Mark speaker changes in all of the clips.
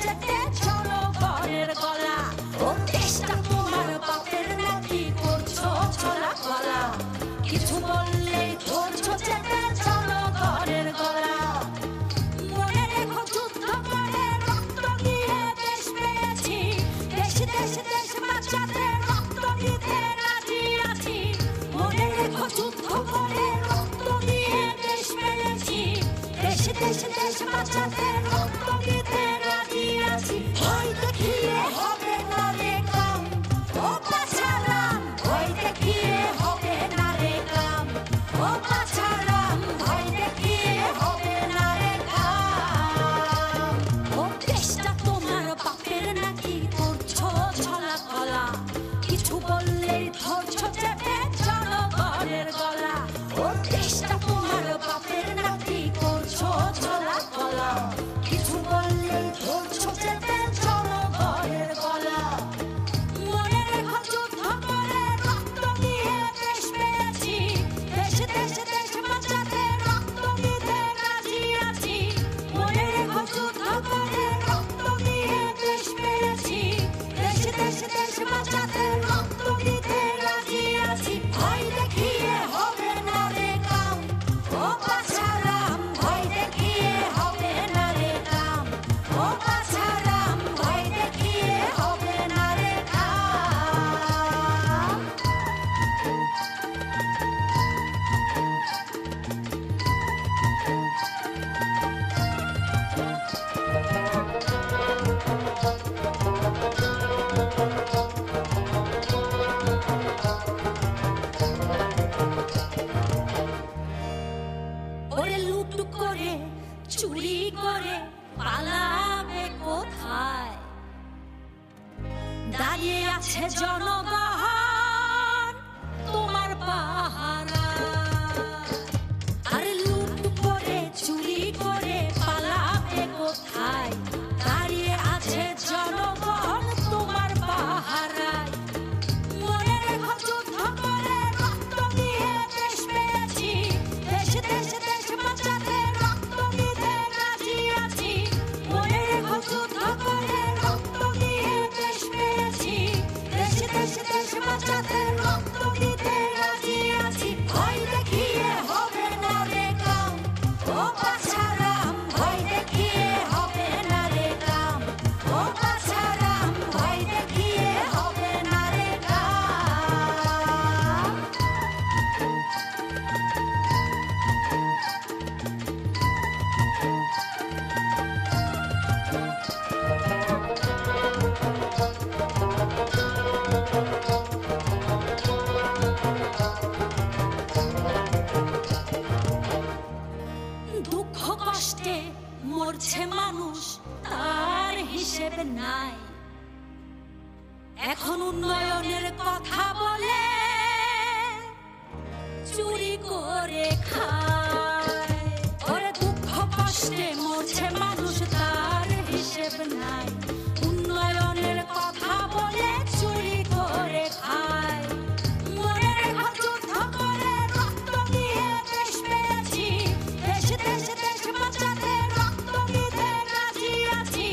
Speaker 1: চেটে জনগণের গলা। ও দেশটা তোমার বাপের নাকি করছো ছলা গলা, কিছু বললেই ধরছো চেটে জনগণের গলা। মনে রেখো যুদ্ধ করে রক্ত দিয়ে দেশ পেয়েছি, দেশ দেশ দেশ বাঁচাতে রক্ত দিতে রাজি আছি। মনে রেখো যুদ্ধ করে রক্ত দিয়ে দেশ পেয়েছি, দেশ দেশ দেশ বাঁচাতে রক্ত দিতে রাজি আছি। ভয় দেখিয়ে হবে না রে কাম, ও বাছারাম ভয় দেখিয়ে হবে না রে কাম, ও বাছারাম ভয় দেখিয়ে হবে না রে কাম। ও দেশটা তোমার বাপের নাকি করছো ছলা গলা, কিছু বললেই ধরছো চেপে জনগণের গলা। ও দেশটা তোমার বাপের নাকি করছো ছলা গলা, কিছু বললেই ধরছো চেপে জনগণের গলা। মনে রেখো যুদ্ধ করে রক্ত দিয়ে দেশ পেয়েছি, দেশ দেশ দেশ বাঁচাতে রক্ত দিতে রাজি আছি। মনে রেখো যুদ্ধ করে রক্ত দিয়ে দেশ পেয়েছি, দেশ দেশ দেশ বাঁচাতে রক্ত দিতে রাজি আছি। ভয় দেখিয়ে হবে না রে কাম, ও বাছারাম ভয় দেখিয়ে হবে না রে কাম, ও বাছারাম ভয় দেখিয়ে হবে না রে কাম। ওরে লুট করে চুরি করে পালাবে কোথায়, দাঁড়িয়ে আছে জনগণ তোমার পাহারা। আরে লুট করে চুরি করে পালাবে কোথায়, দাঁড়িয়ে আছে জনগণ তোমার পাহারায়। মনে রেখো যুদ্ধ করে রক্ত দিয়ে দেশ পেয়েছি, দেশ দেশ দেশ বাঁচাতে রক্ত দিতে রাজি আছি। মনে রেখো যুদ্ধ করে রক্ত দিয়ে দেশ পেয়েছি, দেশ দেশ দেশ বাঁচাতে রক্ত দিতে রাজি আছি। ভয় দেখিয়ে হবে না রে কাম, ও বাছারাম ভয় দেখিয়ে হবে না রে কাম, ও বাছারাম ভয় দেখিয়ে হবে না রে কাম। দুঃখ কষ্টে মরছে মানুষ তার হিসেব নাই, এখন উন্নয়নের কথা বলে চুরি করে খায়। ওরে দুঃখ কষ্টে মরছে মানুষ তার হিসেব নাই, উন্নয়নের কথা বলে চুরি করে খায়। মনে রেখো যুদ্ধ করে রক্ত দিয়ে দেশ পেয়েছি, দেশ দেশ দেশ বাঁচাতে রক্ত দিতে রাজি আছি।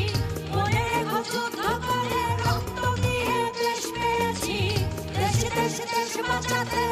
Speaker 1: মনে রেখো যুদ্ধ করে রক্ত দিয়ে দেশ পেয়েছি, দেশ দেশ দেশ বাঁচাতে